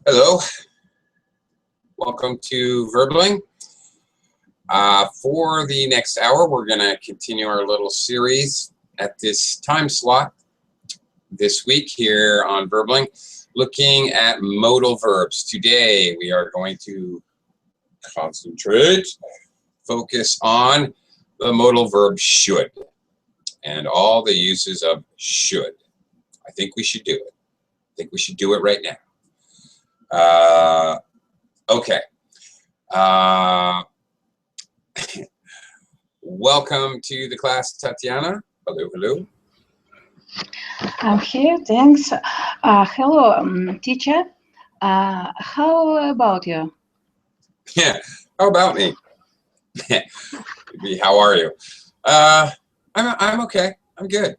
Hello, welcome to Verbling. For the next hour, we're going to continue our little series at this time slot this week here on Verbling, looking at modal verbs. Today, we are going to focus on the modal verb should and all the uses of should. I think we should do it. I think we should do it right now. Okay. Welcome to the class, Tatiana. Hello, hello. I'm here, thanks. Hello, teacher. How about you? Yeah, how about me? How are you? I'm okay. I'm good.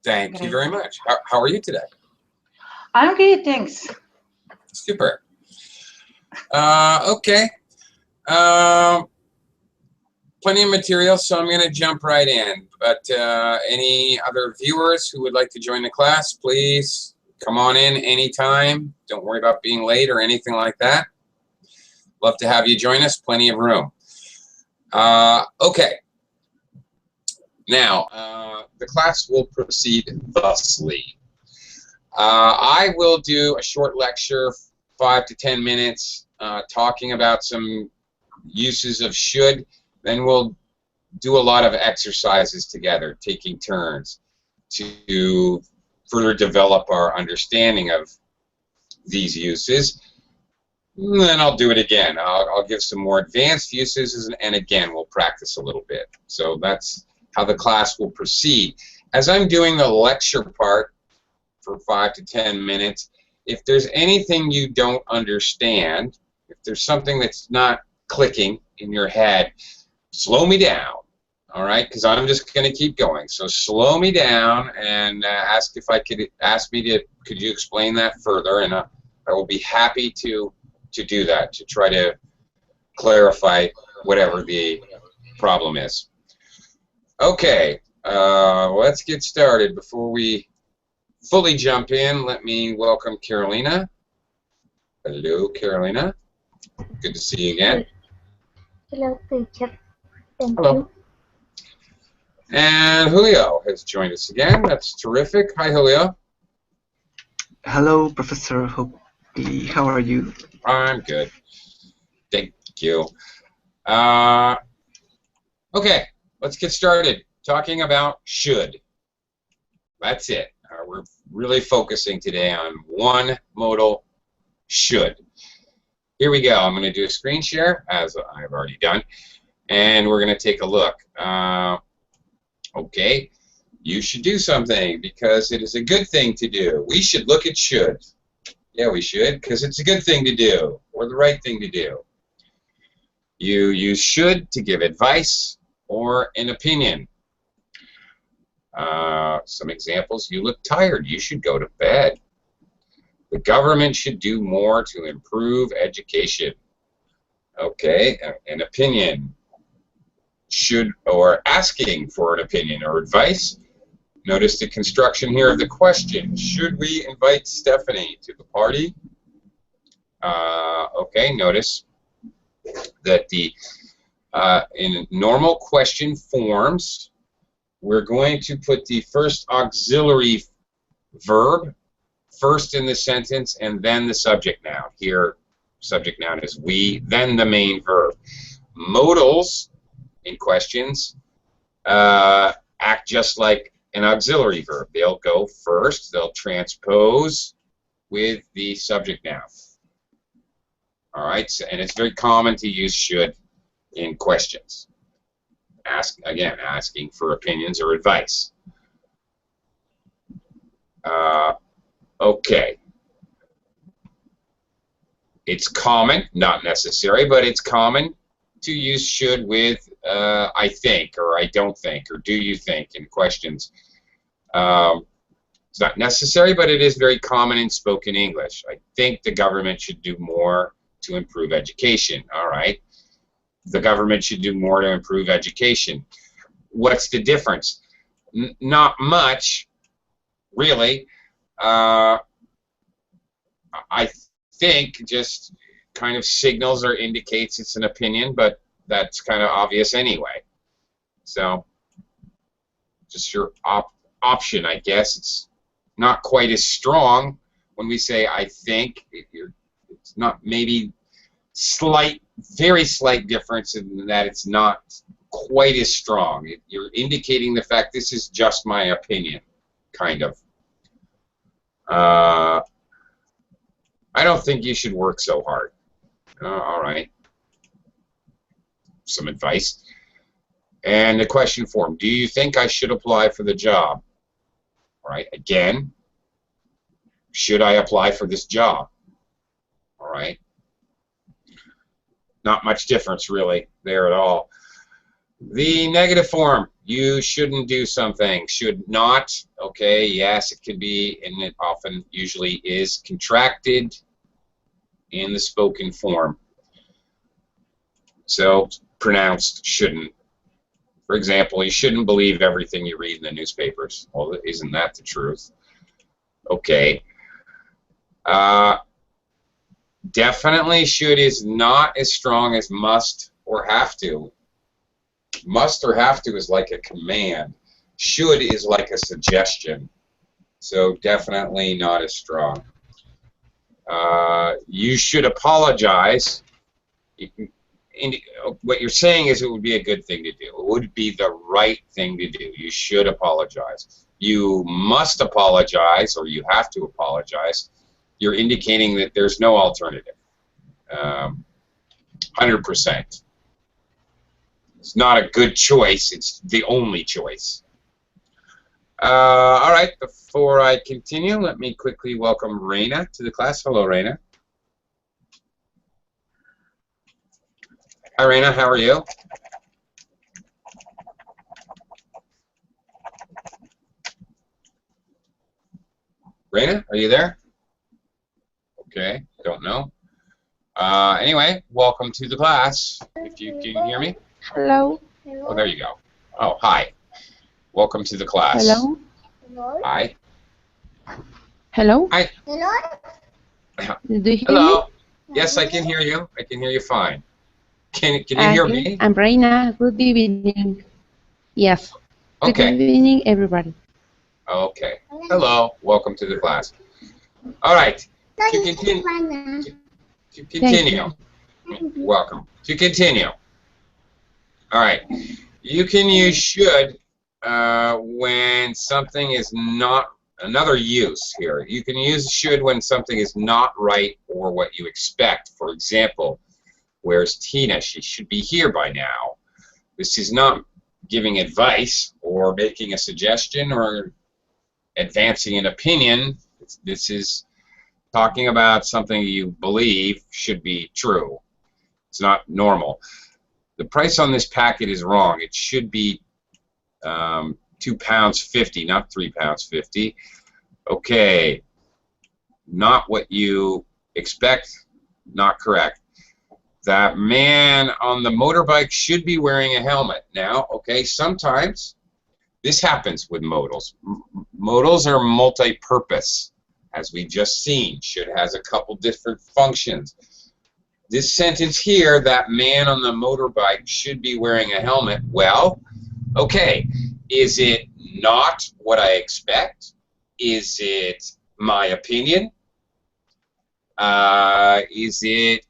Thank you very much. How are you today? I'm good, thanks. Super. Okay. Plenty of material, so I'm going to jump right in. But any other viewers who would like to join the class, please come on in anytime. Don't worry about being late or anything like that. Love to have you join us. Plenty of room. Okay. Now, the class will proceed thusly. I will do a short lecture, 5 to 10 minutes, talking about some uses of should. Then we'll do a lot of exercises together, taking turns to further develop our understanding of these uses. And then I'll do it again. I'll give some more advanced uses, and again, we'll practice a little bit. So that's how the class will proceed. As I'm doing the lecture part for 5 to 10 minutes, if there's anything you don't understand, if there's something that's not clicking in your head, slow me down, all right? Because I'm just going to keep going. So slow me down and ask could you explain that further, and I will be happy to do that, to try to clarify whatever the problem is. Okay, let's get started. Before we fully jump in, let me welcome Carolina. Hello, Carolina. Good to see you again. Hello, teacher. Thank Hello. you. And Julio has joined us again. That's terrific. Hi, Julio. Hello, Professor. How are you? I'm good. Thank you. Okay, let's get started talking about should. That's it. We're really focusing today on one modal, should. Here we go. I'm going to do a screen share, as I've already done, and we're going to take a look. Okay, you should do something because it is a good thing to do. We should look at should. Yeah, we should, because it's a good thing to do, or the right thing to do. You use should to give advice or an opinion. Some examples: you look tired, you should go to bed. The government should do more to improve education. Okay, an opinion. Should, or asking for an opinion or advice. Notice the construction here of the question. Should we invite Stephanie to the party? Okay, notice that in normal question forms, we're going to put the first auxiliary verb first in the sentence and then the subject noun. Here, subject noun is we, then the main verb. Modals in questions act just like an auxiliary verb. They'll go first, they'll transpose with the subject noun. All right, and it's very common to use should in questions. Asking for opinions or advice. Okay. It's common, not necessary, but it's common to use should with I think, or I don't think, or do you think in questions. It's not necessary, but it is very common in spoken English. I think the government should do more to improve education. All right. The government should do more to improve education. What's the difference? Not much, really. I think just kind of signals or indicates it's an opinion, but that's kind of obvious anyway. So just your option, I guess. It's not quite as strong when we say I think. It's not, maybe slight, very slight difference in that it's not quite as strong. You're indicating the fact this is just my opinion, kind of. I don't think you should work so hard. All right. Some advice. And the question form, do you think I should apply for the job? All right. Again, should I apply for this job? All right. Not much difference really there at all. The negative form, you shouldn't do something. Should not. Okay, yes, it can be, and it often usually is contracted in the spoken form. So pronounced shouldn't. For example, you shouldn't believe everything you read in the newspapers. Well, isn't that the truth? Okay. Definitely should is not as strong as must or have to. Must or have to is like a command. Should is like a suggestion. So definitely not as strong. You should apologize. What you're saying is it would be a good thing to do. It would be the right thing to do. You should apologize. You must apologize, or you have to apologize. You're indicating that there's no alternative. 100%. It's not a good choice. It's the only choice. All right. Before I continue, let me quickly welcome Raina to the class. Hello, Raina. Hi, Raina. How are you? Raina, are you there? Okay, don't know. Anyway, welcome to the class. If you can hear me. Hello. Oh, there you go. Oh, hi. Welcome to the class. Hello. Hi. Hello. Hi. Hello? Do you hear Hello. me? Yes, I can hear you. I can hear you fine. Can you hear me? I'm Reina. Good evening. Yes. Okay. Good evening, everybody. Okay. Hello. Welcome to the class. All right. To continue. Welcome. To continue. All right. You can use should when something is not, another use here. You can use should when something is not right or what you expect. For example, where's Tina? She should be here by now. This is not giving advice or making a suggestion or advancing an opinion. This is talking about something you believe should be true. It's not normal. The price on this packet is wrong. It should be £2.50, not £3.50. Okay. Not what you expect. Not correct. That man on the motorbike should be wearing a helmet. Now, okay, sometimes this happens with modals. Modals are multi-purpose, as we've just seen. Should has a couple different functions. This sentence here, that man on the motorbike should be wearing a helmet. Well, okay, is it not what I expect? Is it my opinion? Is it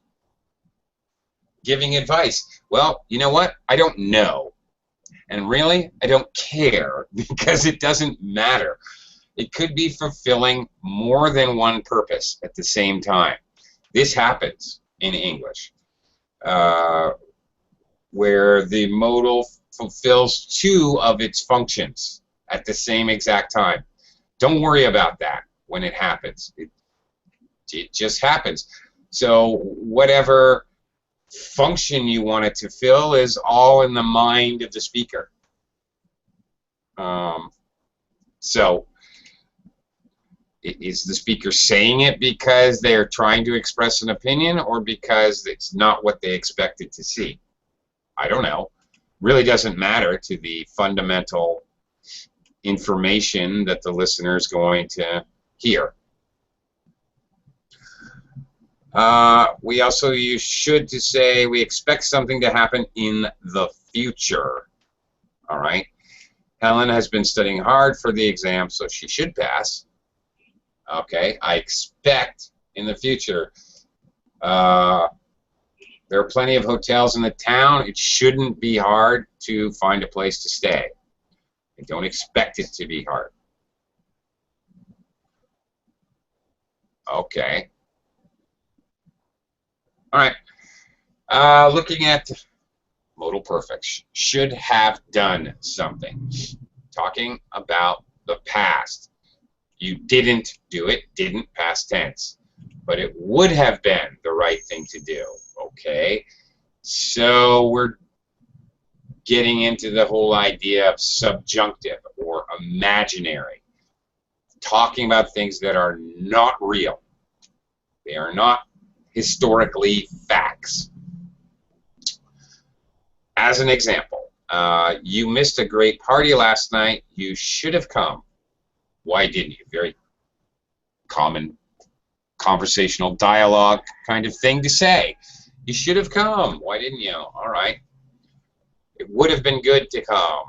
giving advice? Well, you know what? I don't know. And really, I don't care because it doesn't matter. It could be fulfilling more than one purpose at the same time. This happens in English, where the modal fulfills two of its functions at the same exact time. Don't worry about that when it happens. It just happens. So whatever function you want it to fill is all in the mind of the speaker. So is the speaker saying it because they're trying to express an opinion or because it's not what they expected to see? I don't know. Really doesn't matter to the fundamental information that the listener is going to hear. We also use should to say we expect something to happen in the future. All right. Helen has been studying hard for the exam, so she should pass. Okay. I expect in the future. There are plenty of hotels in the town. It shouldn't be hard to find a place to stay. I don't expect it to be hard. Okay. All right. Looking at modal perfects. Should have done something. Talking about the past. You didn't do it. Didn't, past tense. But it would have been the right thing to do. Okay. So we're getting into the whole idea of subjunctive or imaginary. Talking about things that are not real. They are not historically facts. As an example, you missed a great party last night. You should have come. Why didn't you? Very common conversational dialogue kind of thing to say. You should have come. Why didn't you? All right. It would have been good to come.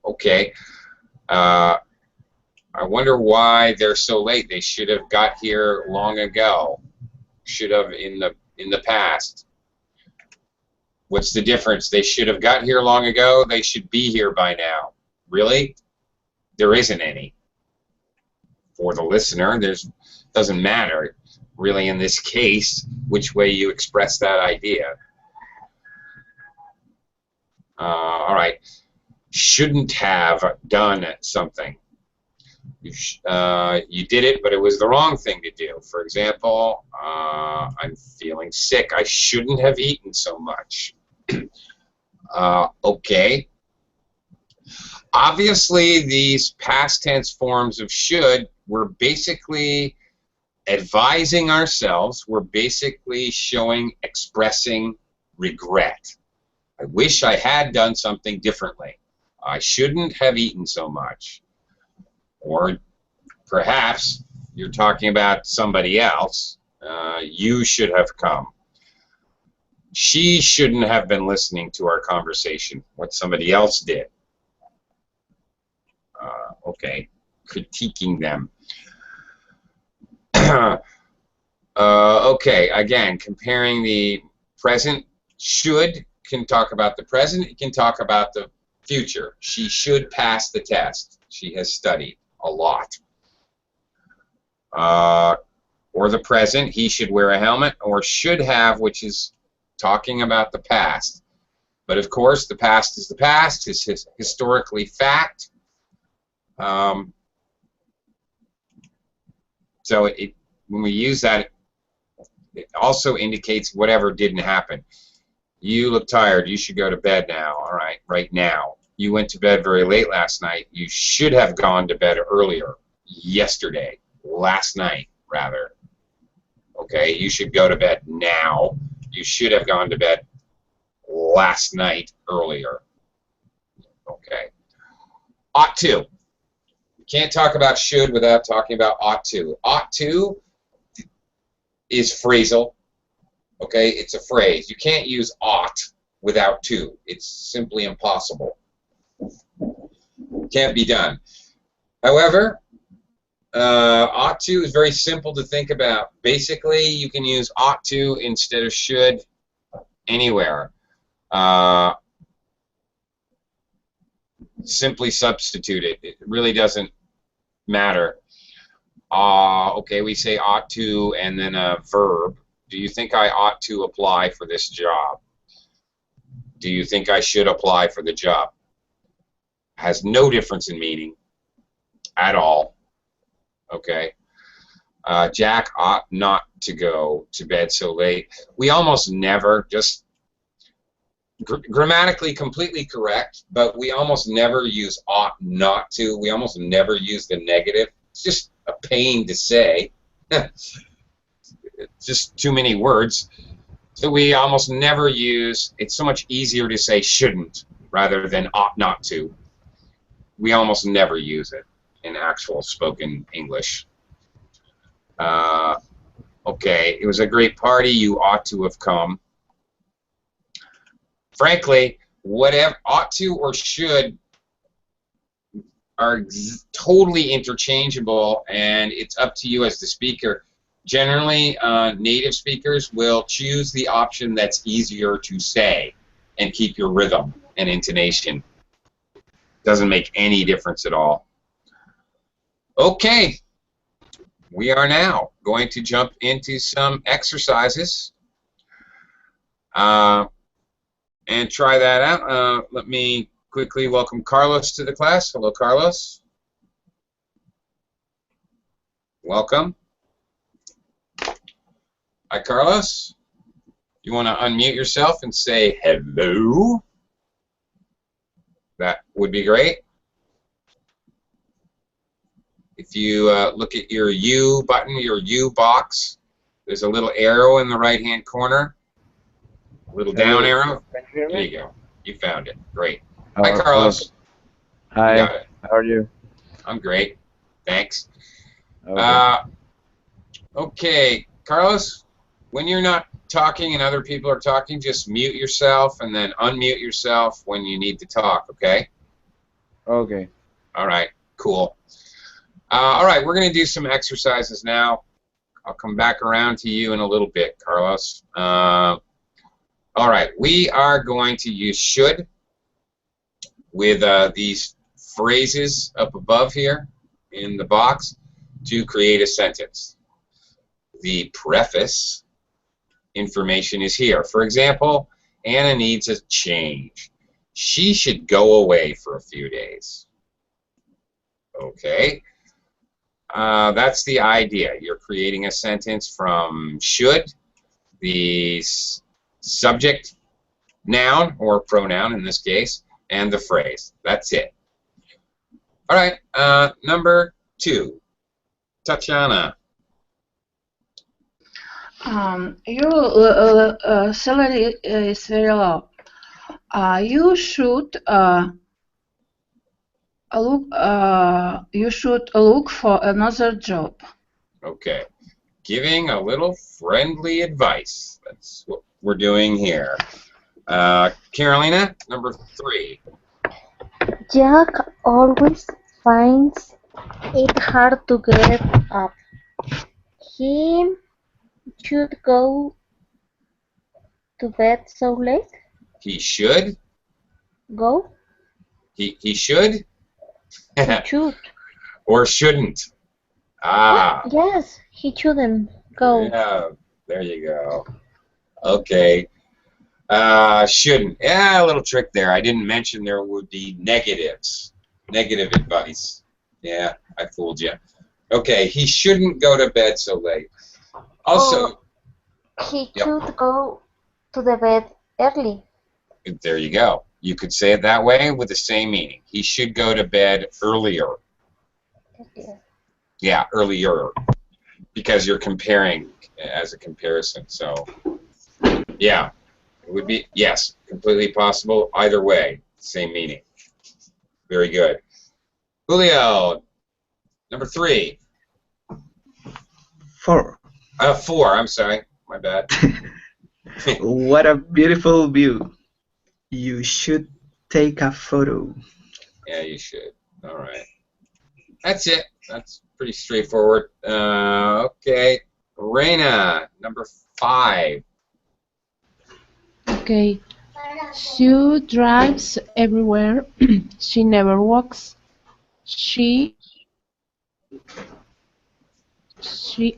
Okay. I wonder why they're so late. They should have got here long ago. Should have in the past. What's the difference? They should have got here long ago. They should be here by now. Really? There isn't any. For the listener, doesn't matter really in this case which way you express that idea. All right. Shouldn't have done something. You did it, but it was the wrong thing to do. For example, I'm feeling sick. I shouldn't have eaten so much. Okay. Obviously, these past tense forms of should, we're basically advising ourselves. We're basically expressing regret. I wish I had done something differently. I shouldn't have eaten so much. Or perhaps you're talking about somebody else. You should have come. She shouldn't have been listening to our conversation. What somebody else did. Okay. Critiquing them. Okay. Again, comparing the present. Should can talk about the present. It can talk about the future. She should pass the test. She has studied a lot. Or the present, he should wear a helmet, or should have, which is talking about the past. But of course, the past is the past, is historically fact. So when we use that, it also indicates whatever didn't happen. You look tired. You should go to bed now. All right, right now. You went to bed very late last night. You should have gone to bed earlier. Yesterday. Last night, rather. Okay, you should go to bed now. You should have gone to bed last night earlier. Okay. Ought to. You can't talk about should without talking about ought to. Ought to is phrasal. Okay, it's a phrase. You can't use ought without to. It's simply impossible. Can't be done. However, ought to is very simple to think about. Basically, you can use ought to instead of should anywhere. Simply substitute it. It really doesn't matter. Okay, we say ought to and then a verb. Do you think I ought to apply for this job? Do you think I should apply for the job? Has no difference in meaning at all. Okay. Jack ought not to go to bed so late. We almost never, just grammatically completely correct, but we almost never use ought not to. We almost never use the negative. It's just a pain to say. Just too many words. So we almost never use, it's so much easier to say shouldn't rather than ought not to. We almost never use it in actual spoken English. Okay, it was a great party. You ought to have come. Frankly, whatever ought to or should are totally interchangeable, and it's up to you as the speaker. Generally, native speakers will choose the option that's easier to say and keep your rhythm and intonation. Doesn't make any difference at all. Okay, we are now going to jump into some exercises and try that out. Let me quickly welcome Carlos to the class. Hello, Carlos. Welcome. Hi, Carlos. You want to unmute yourself and say hello? That would be great. If you look at your U button, your U box, there's a little arrow in the right-hand corner, a little down arrow. There you go. You found it. Great. Hi, Carlos. Hi. You got it. How are you? I'm great. Thanks. Okay. Okay, Carlos, when you're not talking and other people are talking, just mute yourself and then unmute yourself when you need to talk, okay? Okay. All right, cool. All right, we're going to do some exercises now. I'll come back around to you in a little bit, Carlos. All right, we are going to use should with these phrases up above here in the box to create a sentence. The preface information is here. For example, Anna needs a change. She should go away for a few days. Okay. That's the idea. You're creating a sentence from should, the subject, noun, or pronoun in this case, and the phrase. That's it. All right, number 2. Tatiana. Your salary is very low. You should look for another job. Okay. Giving a little friendly advice. That's what we're doing here. Carolina, number 3. Jack always finds it hard to get up. He should go to bed so late. He should? Go? He should? He should. Or shouldn't? Ah. Yes, he shouldn't go. Yeah, there you go. Okay. Shouldn't. Yeah, a little trick there. I didn't mention there would be negatives. Negative advice. Yeah, I fooled you. Okay, he shouldn't go to bed so late. Also, He should go to the bed early. there you go. You could say it that way with the same meaning. He should go to bed earlier. Yeah, earlier. Because you're comparing as a comparison. So, yeah. It would be, yes, completely possible. Either way, same meaning. Very good. Julio, number 3. 4. 4, I'm sorry. My bad. What a beautiful view. You should take a photo. Yeah, you should. All right. That's it. That's pretty straightforward. Okay. Reina, number 5. Okay. Sue drives everywhere. She never walks. She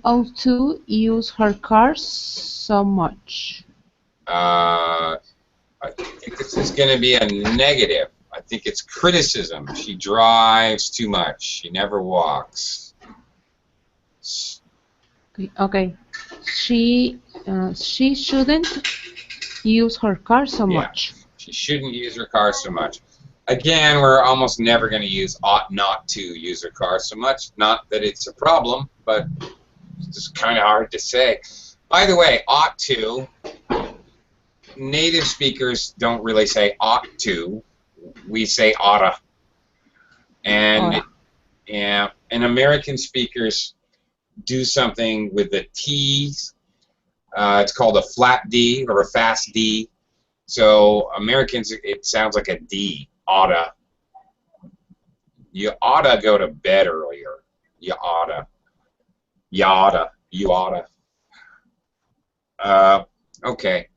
ought to use her car so much. I think this is going to be a negative. I think it's criticism. She drives too much. She never walks. Okay. She shouldn't use her car so much. She shouldn't use her car so much. Again, we're almost never going to use ought not to use her car so much. Not that it's a problem, but it's just kind of hard to say. By the way, ought to, native speakers don't really say ought to. We say oughta. And, yeah, and American speakers do something with the T's. It's called a flat D or a fast D. So Americans, it sounds like a D. Oughta. You oughta go to bed earlier. You oughta. You oughta. You oughta. Okay.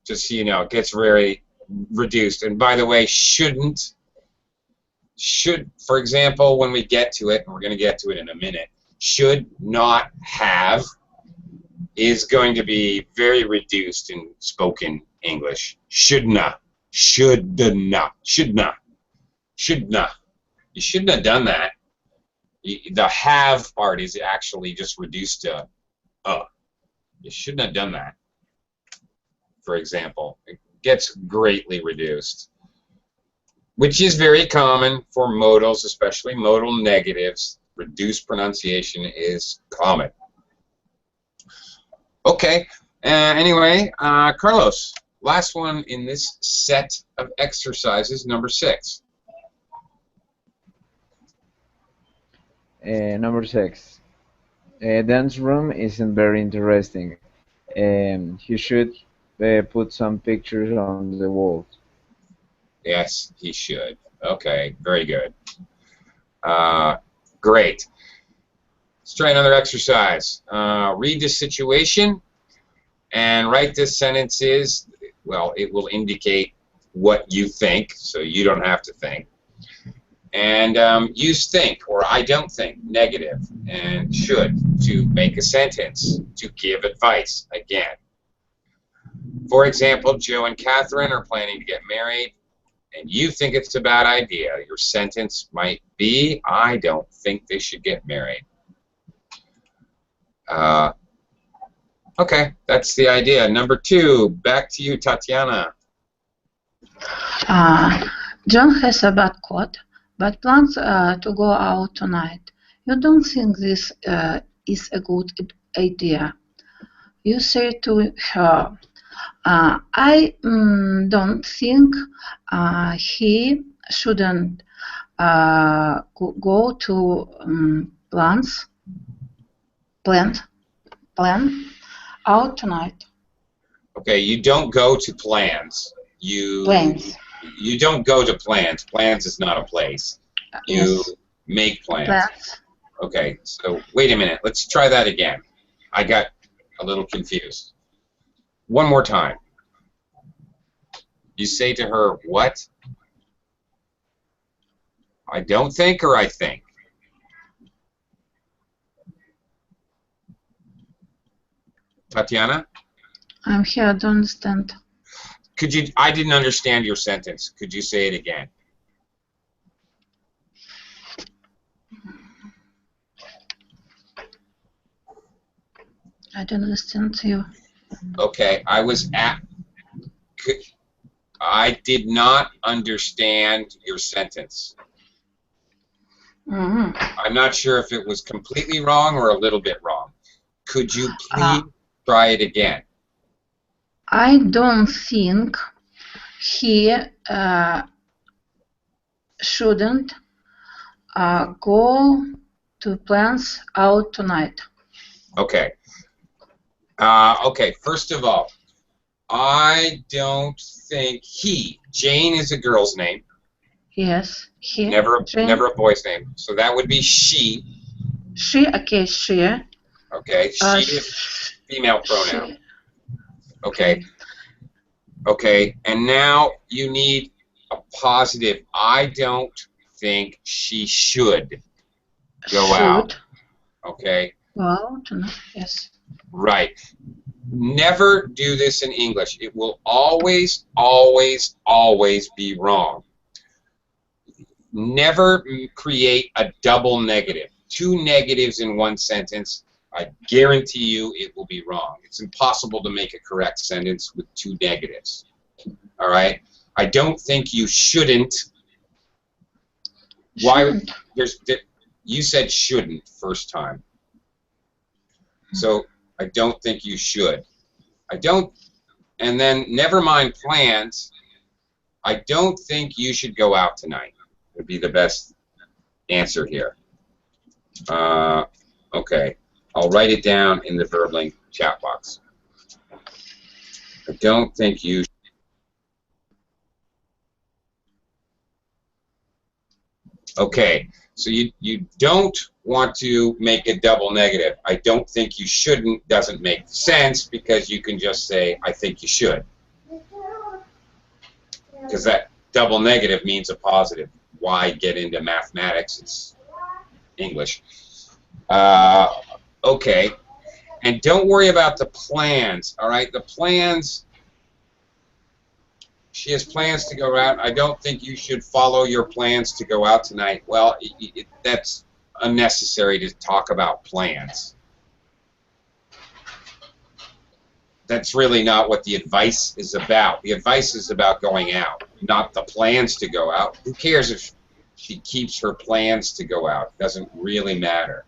Just so you know, it gets very reduced. And by the way, shouldn't, should, for example, when we get to it, and we're going to get to it in a minute, should not have is going to be very reduced in spoken English. Shouldna. Shouldna. Shouldna. Shouldna. You shouldn't have done that. The have part is actually just reduced to You shouldn't have done that. For example, it gets greatly reduced, which is very common for modals, especially modal negatives. Reduced pronunciation is common. Okay. Anyway, Carlos, last one in this set of exercises, number 6. Number 6. Dance room isn't very interesting. He should put some pictures on the walls. Yes, he should. Okay, very good. Great. Let's try another exercise. Read the situation and write the sentences. Well, it will indicate what you think, so you don't have to think. And use think or I don't think, negative, and should to make a sentence, to give advice, again. For example, Joe and Catherine are planning to get married, and you think it's a bad idea. Your sentence might be, I don't think they should get married. Okay, that's the idea. Number 2, back to you, Tatiana. John has a bad coat, but plans to go out tonight. You don't think this is a good idea. You say to her, I don't think he shouldn't go to plan out tonight. Okay, you don't go to plans. Plans. You don't go to plans. Plans is not a place. You Yes. make plans. Plans. Okay, so wait a minute. Let's try that again. I got a little confused. One more time. You say to her, what? I don't think or I think? Tatiana? I'm here. I don't understand. Could you? I didn't understand your sentence. Could you say it again? I don't understand you. Okay, I did not understand your sentence. I'm not sure if it was completely wrong or a little bit wrong. Could you please try it again? I don't think he shouldn't go to plans out tonight. Okay. Okay, first of all, I don't think he, Jane is a girl's name. Yes, he. Never Jane. a boy's name. So that would be she. She, okay, she. Okay, she is female pronoun. She. Okay. Okay, and now you need a positive. I don't think she should go out. Go Okay. out tonight, yes. Right. Never do this in English. It will always, always, always be wrong. Never create a double negative. 2 negatives in one sentence. I guarantee you it will be wrong. It's impossible to make a correct sentence with 2 negatives. All right? I don't think you shouldn't. Why? You said shouldn't first time. So I don't think you should. I don't, and then never mind plans. I don't think you should go out tonight would be the best answer here. Okay. I'll write it down in the VerbLink chat box. I don't think you. Okay, so you don't want to make a double negative. I don't think you shouldn't doesn't make sense because you can just say I think you should. Because that double negative means a positive. Why get into mathematics? It's English. Okay, and don't worry about the plans. All right, the plans. She has plans to go out. I don't think you should follow your plans to go out tonight. Well, that's unnecessary to talk about plans. That's really not what the advice is about. The advice is about going out, not the plans to go out. Who cares if she keeps her plans to go out? It doesn't really matter.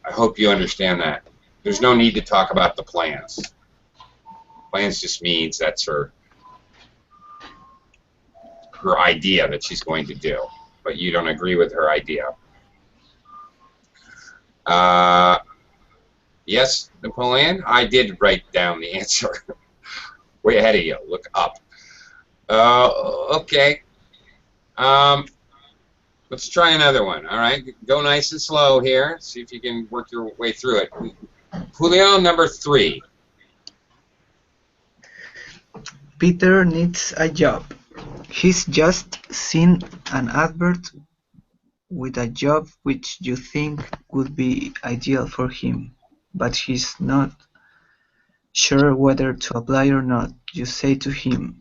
I hope you understand that. There's no need to talk about the plans. Plans just means that's her idea that she's going to do, but you don't agree with her idea. Yes, Napoleon, I did write down the answer. Way ahead of you. Look up. Okay. Let's try another one. All right, go nice and slow here. See if you can work your way through it. Julio, number 3. Peter needs a job. He's just seen an advert with a job which you think would be ideal for him, but he's not sure whether to apply or not. You say to him,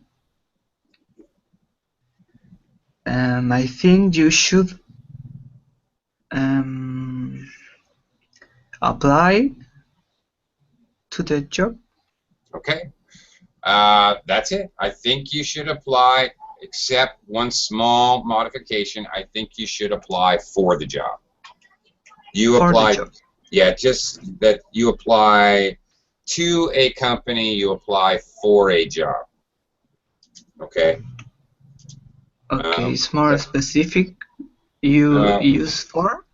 I think you should apply to the job. Okay. That's it. I think you should apply, except one small modification. I think you should apply for the job. You For the apply, job. yeah, just that you apply to a company, you apply for a job. Okay? Okay, it's more specific. You use for?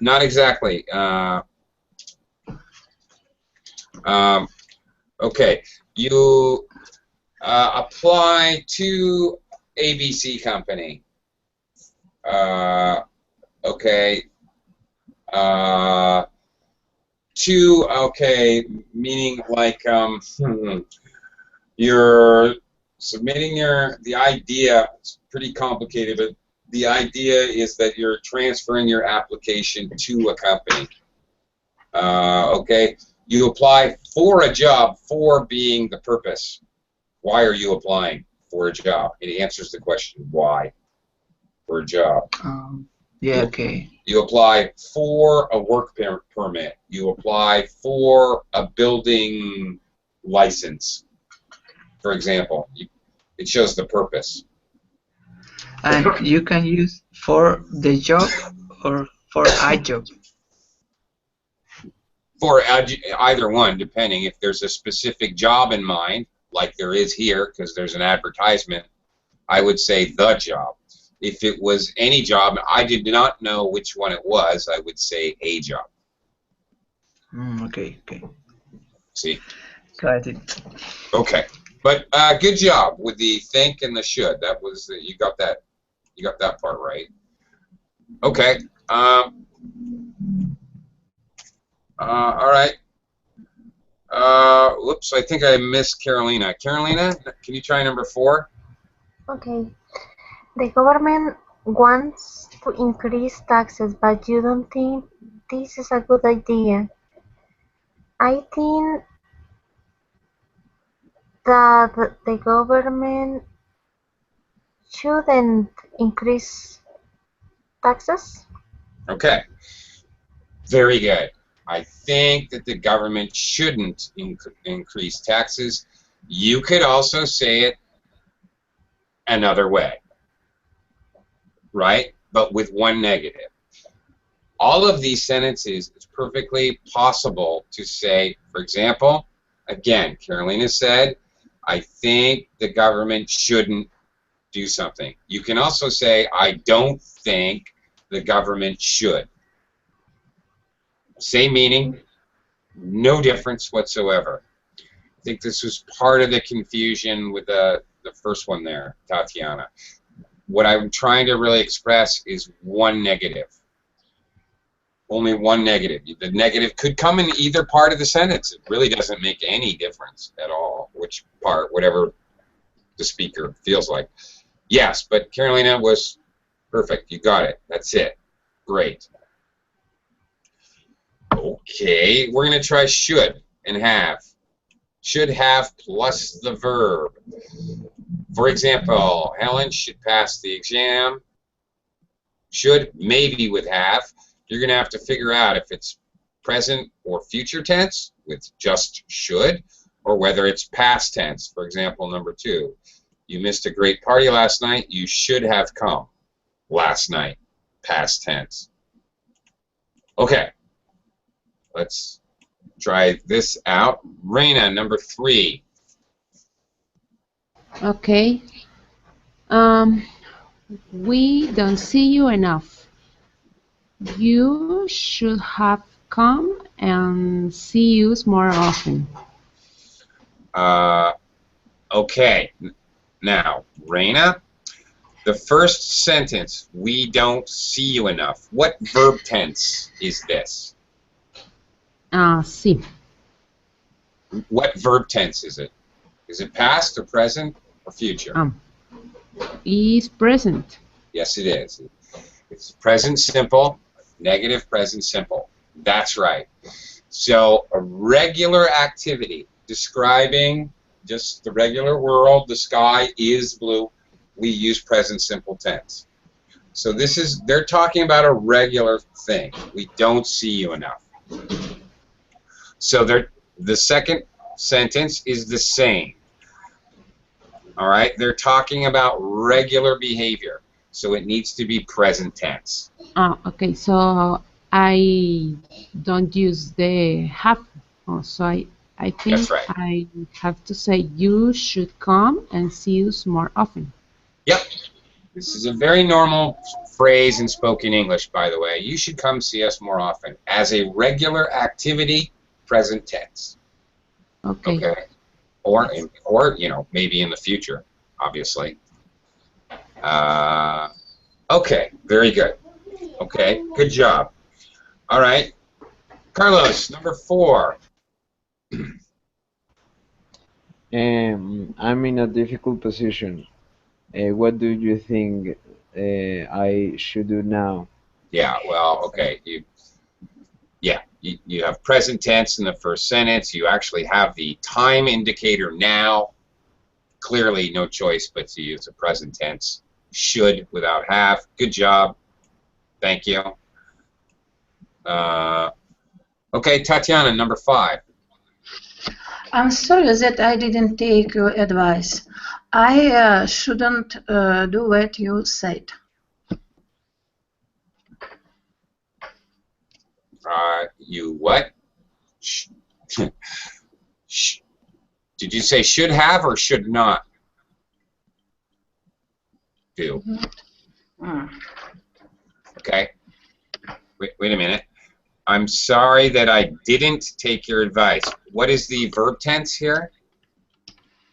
Not exactly. Okay, you apply to ABC company. Okay. Okay, meaning like you're submitting the idea. It's pretty complicated, but the idea is that you're transferring your application to a company. Okay, you apply for a job, for being the purpose. Why are you applying for a job? It answers the question why for a job. Yeah, okay. You apply for a work permit. You apply for a building license, for example. It shows the purpose. And you can use for the job or for a job. For either one, depending. If there's a specific job in mind, like there is here, because there's an advertisement, I would say the job. If it was any job, I did not know which one it was, I would say a job. Okay. See? Got it. Okay. But good job with the think and the should. That was you got that part right. Okay. All right. Whoops, I think I missed Carolina. Carolina, can you try number 4? Okay. The government wants to increase taxes, but you don't think this is a good idea. I think that the government shouldn't increase taxes. Okay. Very good. I think that the government shouldn't increase taxes. You could also say it another way, right? But with one negative. All of these sentences, it's perfectly possible to say, for example, again, Carolina said, I think the government shouldn't do something. You can also say, I don't think the government should. Same meaning, no difference whatsoever. I think this was part of the confusion with the first one there, Tatiana. What I'm trying to really express is one negative. Only one negative. The negative could come in either part of the sentence. It really doesn't make any difference at all, which part, whatever the speaker feels like. Yes, but Carolina was perfect. You got it. That's it. Great. Okay, we're going to try should and have. Should have plus the verb. For example, Helen should pass the exam. Should maybe with have. You're going to have to figure out if it's present or future tense with just should, or whether it's past tense. For example, number 2. You missed a great party last night. You should have come last night. Past tense. Okay. Let's try this out. Raina, number 3. Okay. We don't see you enough. You should have come and see us more often. Okay. Now, Raina, the first sentence, we don't see you enough. What verb tense is this? Sí. What verb tense is it? Is it past or present or future? Is present. Yes, it is. It's present simple, negative present simple. That's right. So a regular activity describing just the regular world, the sky is blue, we use present simple tense. So this is, they're talking about a regular thing. We don't see you enough. So the second sentence is the same. All right, they're talking about regular behavior, so it needs to be present tense. Okay, so I don't use the have. So I think That's right. I have to say you should come and see us more often. Yep. This is a very normal phrase in spoken English, by the way. You should come see us more often. As a regular activity, present tense. Okay. Okay. Or you know, maybe in the future, obviously. Okay, very good. Okay, good job. All right, Carlos, number 4. I'm in a difficult position. What do you think I should do now? Yeah, well, okay. You have present tense in the first sentence. You actually have the time indicator now. Clearly no choice but to use the present tense. Should without have. Good job. Thank you. Okay, Tatiana, number 5. I'm sorry that I didn't take your advice. I shouldn't do what you said. You what? Did you say should have or should not do? Okay. Wait a minute. I'm sorry that I didn't take your advice. What is the verb tense here?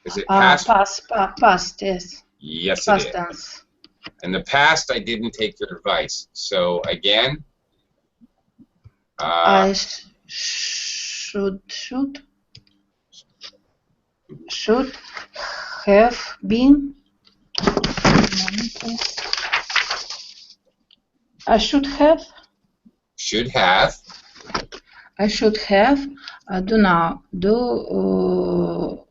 Is it past? Past, yes. Yes, Past it is. tense. In the past, I didn't take your advice. So again, I should have been. I should have. Should have. I should have. Do now. Do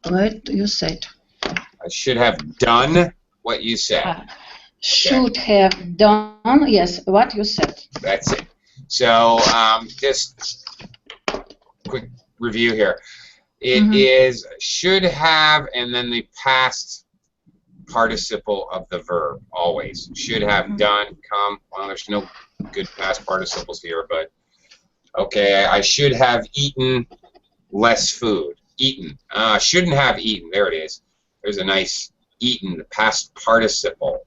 what you said. I should have done what you said. Should have done. Yes, what you said. That's it. So just quick review here. It is should have and then the past participle of the verb, always. Should have done, come. Well, there's no good past participles here, but okay, I should have eaten less food. Eaten. Shouldn't have eaten. There it is. There's a nice eaten, the past participle.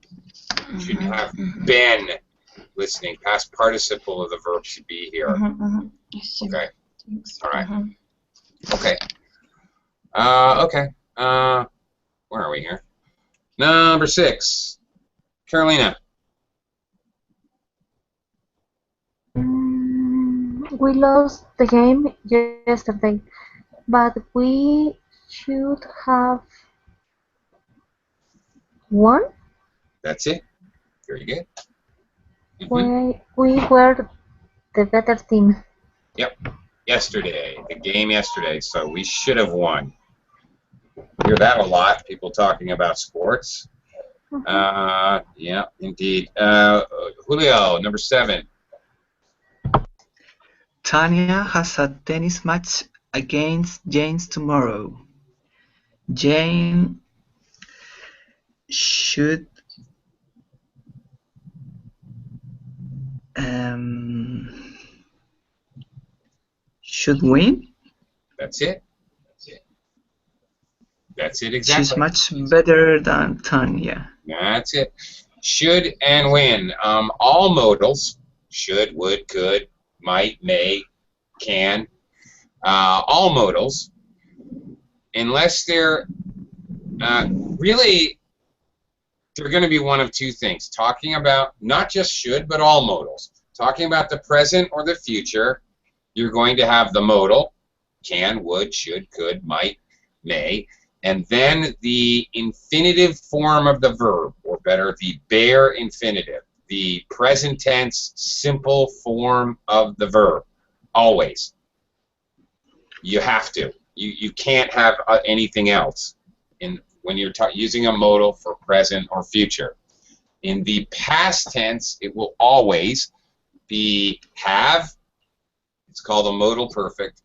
Shouldn't have been listening. Past participle of the verb should be here. I see. Okay. Thanks. All right. Okay. Okay. Where are we here? Number 6. Carolina. We lost the game yesterday, but we should have won. That's it. Very good. Mm-hmm. We were the better team. Yep. Yesterday. The game yesterday. So we should have won. Hear that a lot. People talking about sports. Yeah, indeed. Julio, number 7. Tanya has a tennis match against James tomorrow. Jane should win. That's it. That's it exactly. She's much better than Tanya. That's it. Should and win. All modals, should, would, could, might, may, can, all modals, unless they're really, they're going to be one of two things. Talking about not just should, but all modals. Talking about the present or the future, you're going to have the modal, can, would, should, could, might, may, and then the infinitive form of the verb, or better, the bare infinitive, the present tense simple form of the verb, always. You have to. You can't have anything else when you're using a modal for present or future. In the past tense, it will always be have. It's called a modal perfect.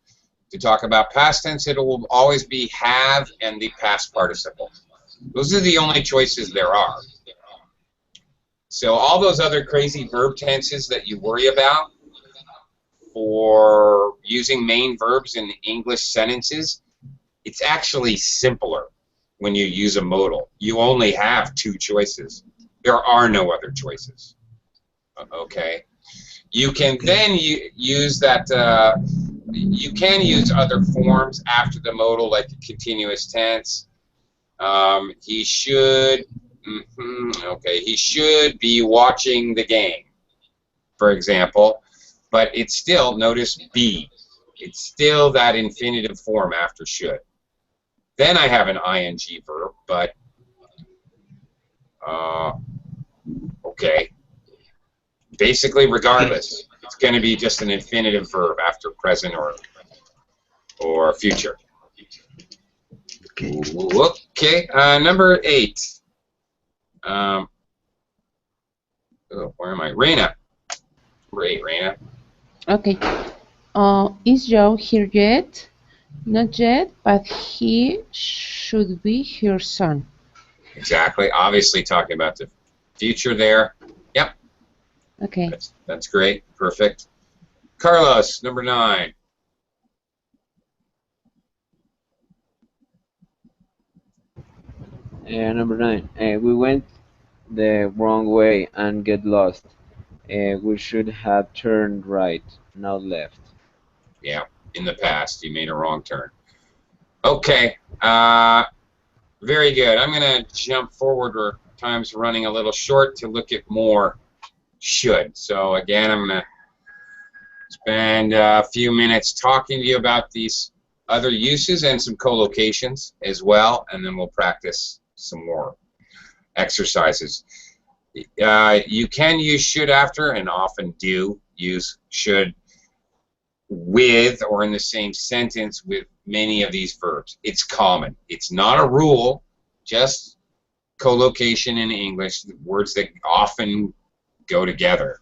To talk about past tense, it will always be have and the past participle. Those are the only choices there are. So all those other crazy verb tenses that you worry about for using main verbs in English sentences, it's actually simpler when you use a modal. You only have 2 choices. There are no other choices. Okay? You can then use that. You can use other forms after the modal, like the continuous tense. He should. Okay, he should be watching the game, for example. But it's still, notice be. It's still that infinitive form after should. Then I have an ing verb, but okay. Basically, regardless, it's going to be just an infinitive verb after present or future. Okay. Number 8. Oh, where am I? Reina. Number 8, Reina. Okay. Is Joe here yet? Not yet, but he should be her son. Exactly. Obviously talking about the future there. Yep. Okay. That's great. Perfect. Carlos, number 9. Number 9. We went the wrong way and get lost. We should have turned right, not left. Yeah, in the past, you made a wrong turn. Okay, very good. I'm going to jump forward where time's running a little short to look at more should. So again, I'm going to spend a few minutes talking to you about these other uses and some collocations as well, and then we'll practice some more exercises. You can use should after, and often do use should with or in the same sentence with many of these verbs. It's common. It's not a rule, just collocation in English, words that often go together.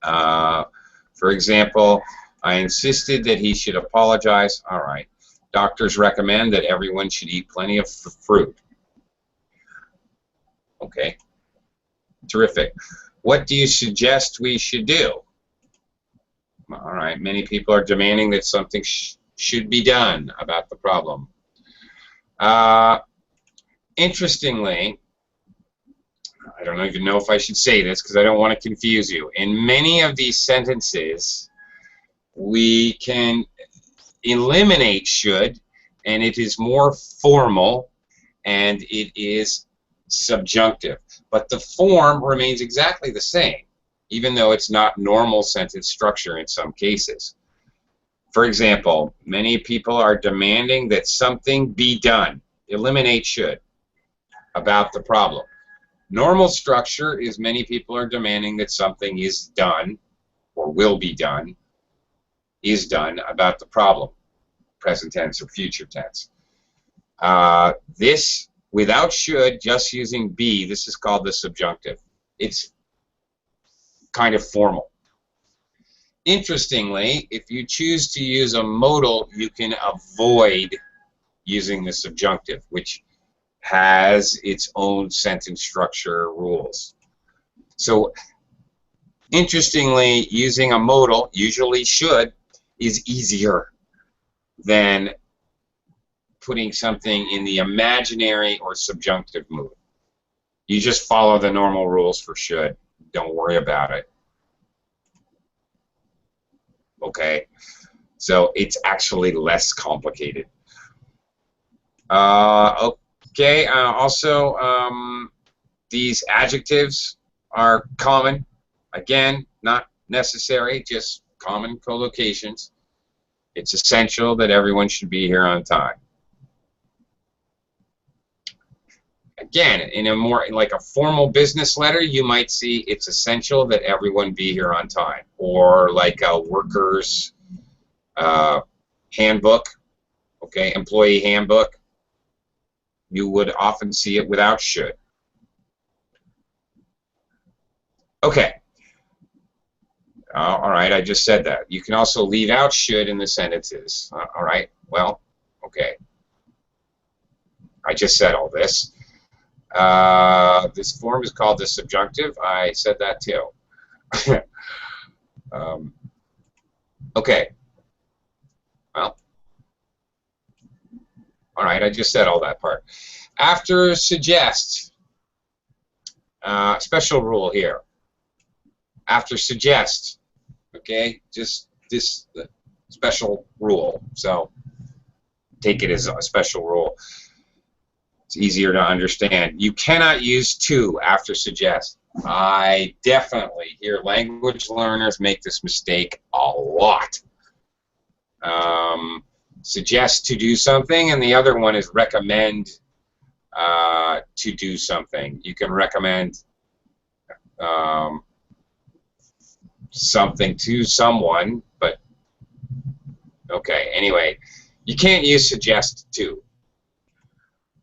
For example, I insisted that he should apologize. All right. Doctors recommend that everyone should eat plenty of fruit. Okay. Terrific. What do you suggest we should do? All right. Many people are demanding that something should be done about the problem. Interestingly, I don't even know if I should say this because I don't want to confuse you. In many of these sentences, we can eliminate should, and it is more formal, and it is subjunctive. But the form remains exactly the same, even though it's not normal sentence structure in some cases. For example, many people are demanding that something be done. Eliminate should about the problem. Normal structure is many people are demanding that something is done or will be done, is done about the problem, present tense or future tense. This, without should, just using be, this is called the subjunctive. It's kind of formal. Interestingly, if you choose to use a modal, you can avoid using the subjunctive, which has its own sentence structure rules. So, interestingly, using a modal, usually should, is easier than putting something in the imaginary or subjunctive mood. You just follow the normal rules for should. Don't worry about it. Okay? So it's actually less complicated. Okay, also, these adjectives are common. Again, not necessary, just common collocations. It's essential that everyone should be here on time. Again, in a more, like a formal business letter, you might see it's essential that everyone be here on time. Or like a worker's handbook, okay, employee handbook. You would often see it without should. Okay. All right, I just said that. You can also leave out should in the sentences. All right, well, okay. I just said all this. This form is called the subjunctive. I said that too. Okay. Well, all right, I just said all that part. After suggest, special rule here. After suggest, okay, just this special rule. So take it as a special rule. It's easier to understand. You cannot use to after suggest. I definitely hear language learners make this mistake a lot. Suggest to do something, and the other one is recommend to do something. You can recommend something to someone, but okay, anyway, you can't use suggest to.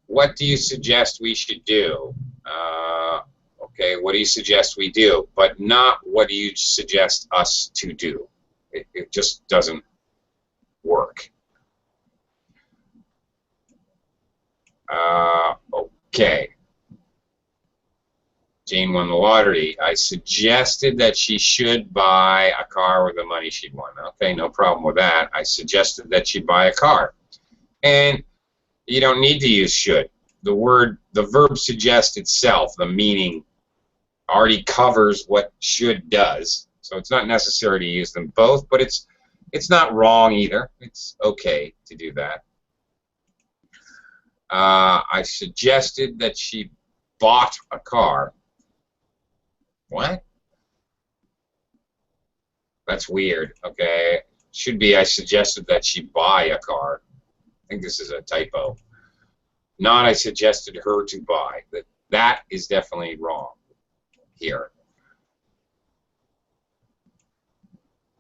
What do you suggest we should do? Okay, what do you suggest we do? But not what do you suggest us to do. It just doesn't work. Okay. Jane won the lottery. I suggested that she should buy a car with the money she'd won. Okay, no problem with that. I suggested that she buy a car. And you don't need to use should. The verb suggest itself, the meaning, already covers what should does. So it's not necessary to use them both, but it's not wrong either. It's okay to do that. I suggested that she bought a car. What? That's weird. Okay. Should be I suggested that she buy a car. I think this is a typo. Not I suggested her to buy. That is definitely wrong here.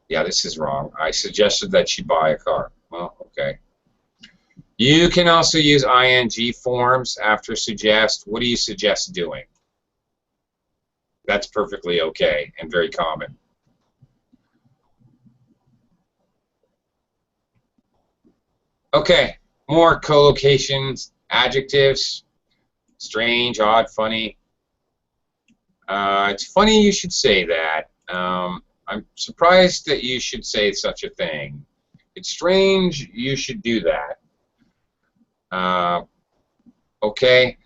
Yeah, this is wrong. I suggested that she buy a car. Well, okay. You can also use ing forms after suggest. What do you suggest doing? That's perfectly okay and very common. Okay, more collocations, adjectives, strange, odd, funny. It's funny you should say that. I'm surprised that you should say such a thing. It's strange you should do that. Okay,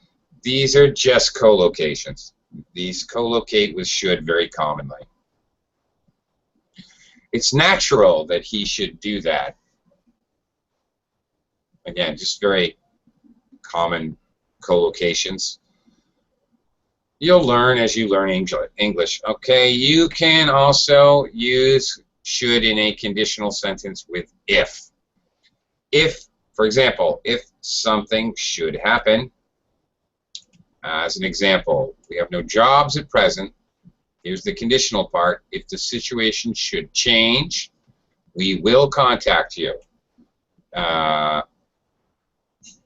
these are just collocations. These co-locate with should very commonly. It's natural that he should do that. Again, just very common co-locations. You'll learn as you learn English. Okay, you can also use should in a conditional sentence with if. If, for example, if something should happen, as an example, we have no jobs at present. Here's the conditional part. If the situation should change, we will contact you.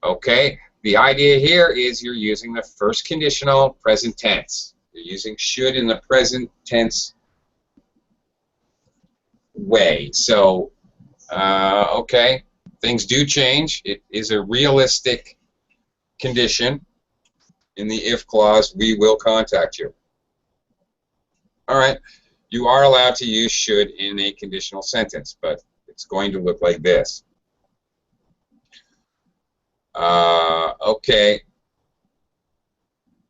Okay, the idea here is you're using the first conditional present tense. You're using should in the present tense way. So, okay, things do change. It is a realistic condition. In the if clause, we will contact you. All right, you are allowed to use should in a conditional sentence, but it's going to look like this. Okay.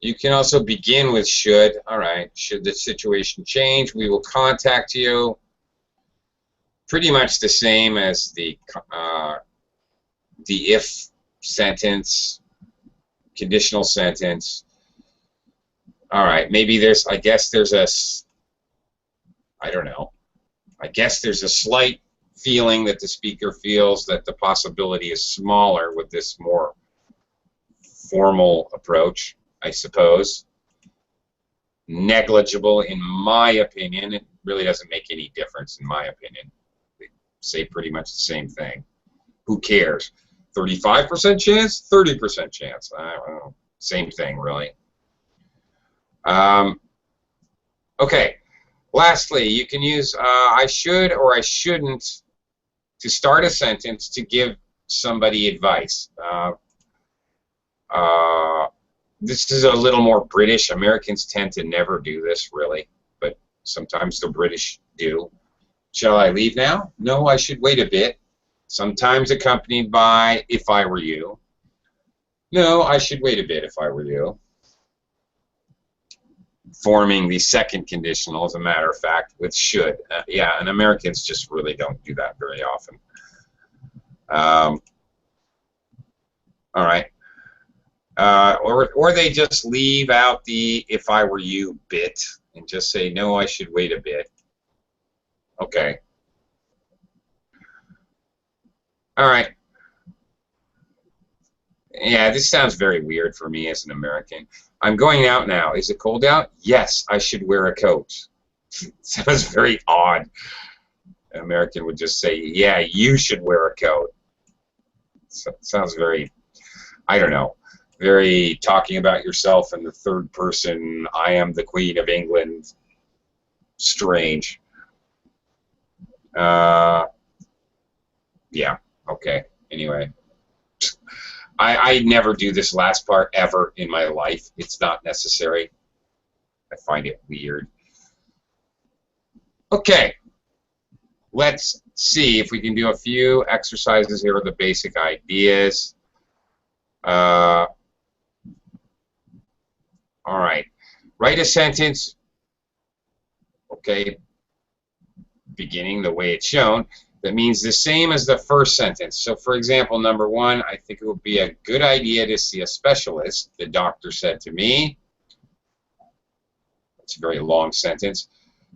You can also begin with should. All right, should the situation change, we will contact you. Pretty much the same as the if sentence, conditional sentence. All right, maybe there's, I guess there's a, I don't know, I guess there's a slight feeling that the speaker feels that the possibility is smaller with this more formal approach, I suppose. Negligible, in my opinion. It really doesn't make any difference, in my opinion. They say pretty much the same thing. Who cares? 35% chance? 30% chance? I don't know. Same thing, really. Okay. Lastly, you can use I should or I shouldn't to start a sentence to give somebody advice. This is a little more British. Americans tend to never do this, really, but sometimes the British do. Shall I leave now? No, I should wait a bit. Sometimes accompanied by if I were you. No, I should wait a bit if I were you. Forming the second conditional, as a matter of fact, with should. Yeah, and Americans just really don't do that very often. All right. Or they just leave out the if I were you bit and just say, no, I should wait a bit. Okay. All right. Yeah, this sounds very weird for me as an American. I'm going out now. Is it cold out? Yes, I should wear a coat. Sounds very odd. An American would just say, yeah, you should wear a coat. So, sounds very, I don't know, very talking about yourself in the third person, I am the Queen of England. Strange. Yeah, okay. Anyway. I never do this last part ever in my life. It's not necessary. I find it weird. Okay. Let's see if we can do a few exercises here with the basic ideas. All right. Write a sentence, okay, beginning the way it's shown, that means the same as the first sentence. So, for example, number one, I think it would be a good idea to see a specialist, the doctor said to me. It's a very long sentence.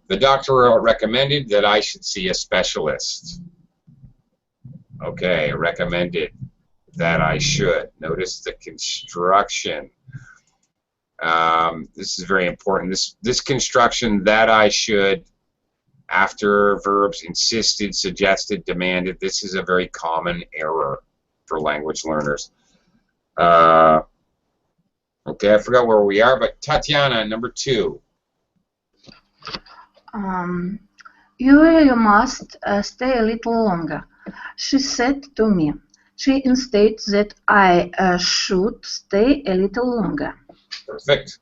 The doctor recommended that I should see a specialist. Okay, recommended that I should. Notice the construction. This is very important. This construction, that I should, after verbs insisted, suggested, demanded, this is a very common error for language learners. Okay, I forgot where we are, but Tatiana, number 2. You must stay a little longer, she said to me. She insists that I should stay a little longer. Perfect.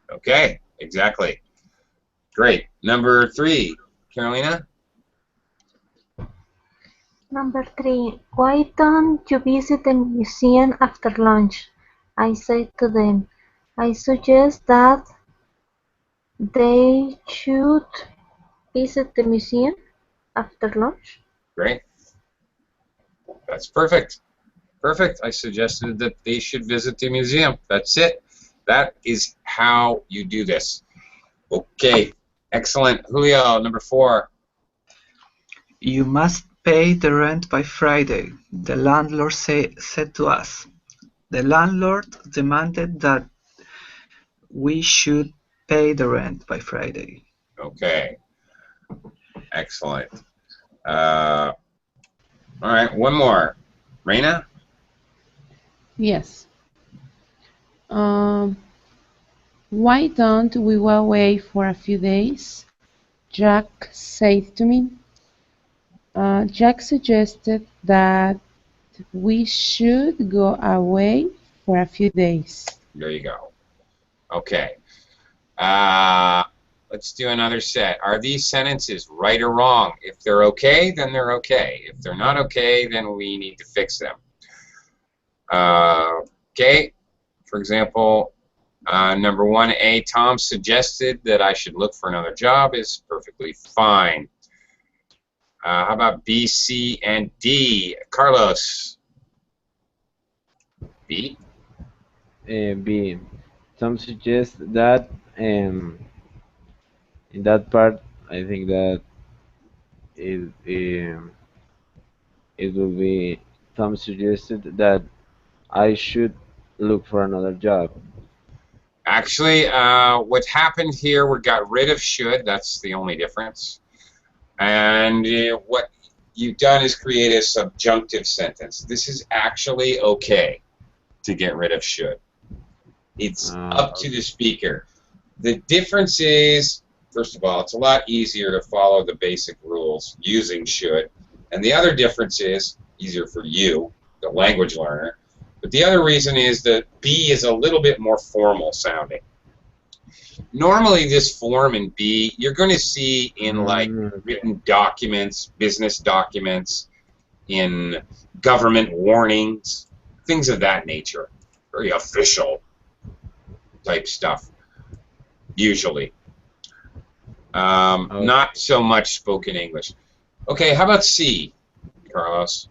Okay, exactly. Great. Number 3. Carolina? Number 3. Why don't you visit the museum after lunch? I said to them. I suggest that They should visit the museum after lunch. Great. That's perfect. Perfect. I suggested that they should visit the museum. That's it. That is how you do this. Okay. Excellent. Julio, number 4. You must pay the rent by Friday, the landlord said to us. The landlord demanded that we should pay the rent by Friday. Okay. Excellent. All right. One more. Reina? Yes. Why don't we go away for a few days? Jack said to me. Jack suggested that we should go away for a few days. There you go. Okay. Let's do another set. Are these sentences right or wrong? If they're okay, then they're okay. If they're not okay, then we need to fix them. Okay. For example, number 1A, Tom suggested that I should look for another job is perfectly fine. How about B, C, and D? Carlos? B? B. Tom suggests that in that part, I think that it will be Tom suggested that I should look for another job. Actually, what happened here, we got rid of should. That's the only difference. And what you've done is create a subjunctive sentence. This is actually okay to get rid of should. It's up to the speaker. The difference is, first of all, it's a lot easier to follow the basic rules using should. And the other difference is, easier for you, the language learner. But the other reason is that B is a little bit more formal sounding. Normally this form in B, you're going to see in like written documents, business documents, in government warnings, things of that nature. Very official type stuff, usually. Not so much spoken English. Okay, how about C, Carlos?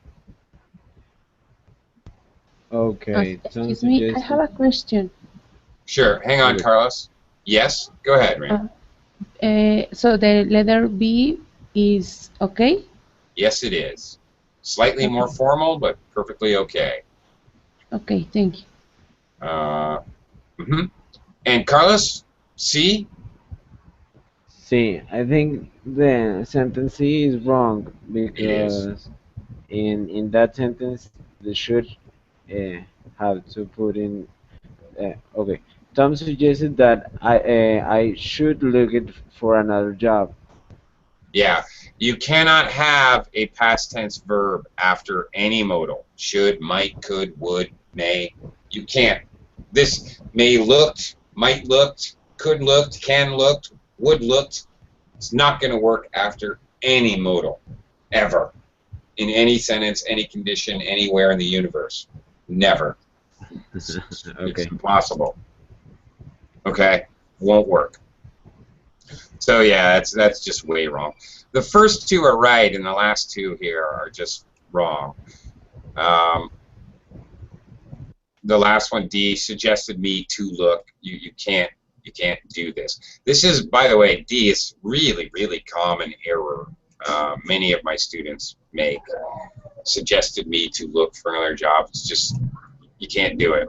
Okay. Excuse me, I have a question. Sure, hang on, Carlos. Yes, go ahead, Rain. So the letter B is okay? Yes, it is. Slightly more formal, but perfectly okay. Okay, thank you. And Carlos, C? C. I think the sentence C is wrong because in that sentence they should have to put in. Okay. Tom suggested that I should look it for another job. Yeah, you cannot have a past tense verb after any modal. Should, might, could, would, may. You can't. This may looked, might looked, could looked, can looked, would looked. It's not going to work after any modal, ever. In any sentence, any condition, anywhere in the universe. Never. It's impossible. Okay? Won't work. So yeah, that's just way wrong. The first two are right, and the last two here are just wrong. The last one, D, suggested me to look. You can't do this. This is, by the way, D is really common error. Many of my students make. Suggested me to look for another job. It's just you can't do it.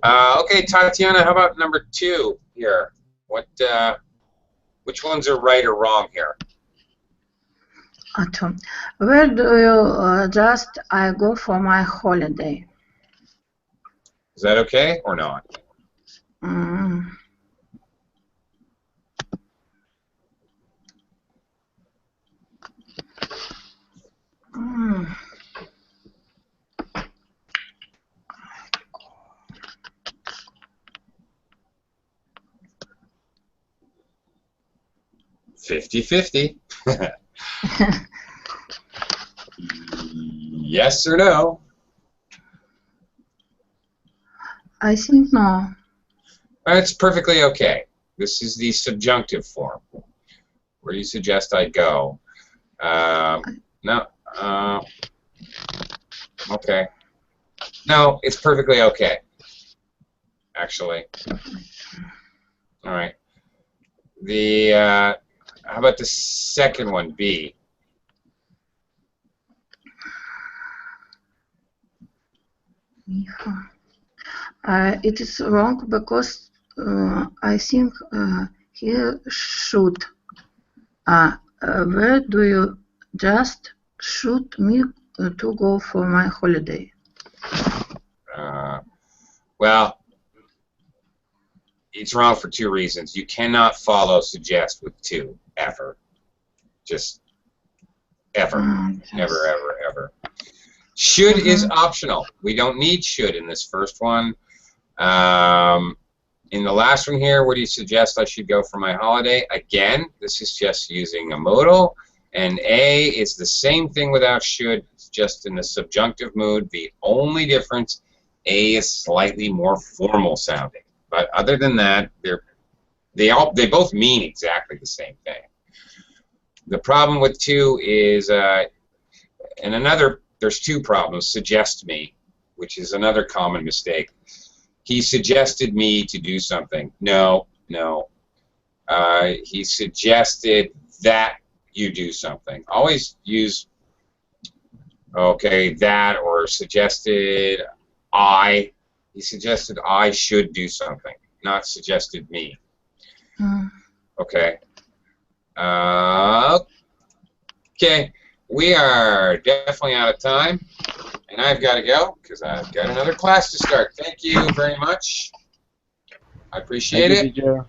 Okay, Tatiana, how about number 2 here? Which ones are right or wrong here? Where do you just I go for my holiday? Is that okay or not? Mm. Mm. 50-50. Yes or no? I think no. It's perfectly okay. This is the subjunctive form. Where do you suggest I go? No. Okay. No, it's perfectly okay. Actually. All right. How about the second one, B? It is wrong because I think he should. Where do you just shoot me to go for my holiday? Well, it's wrong for two reasons. You cannot follow suggest with to, ever. Just ever. Yes. Never, ever, ever. Should is optional. We don't need should in this first one. In the last one here, where do you suggest I should go for my holiday? Again, this is just using a modal. And A is the same thing without should. It's just in the subjunctive mood. The only difference, A is slightly more formal sounding. But other than that, they both mean exactly the same thing. The problem with to is, there's two problems. Suggest me, which is another common mistake. He suggested me to do something. No. He suggested that you do something. Always use, okay, that, or suggested I. He suggested I should do something, not suggested me. Okay. Okay. We are definitely out of time, and I've got to go because I've got another class to start. Thank you very much. I appreciate it. Thank you, teacher.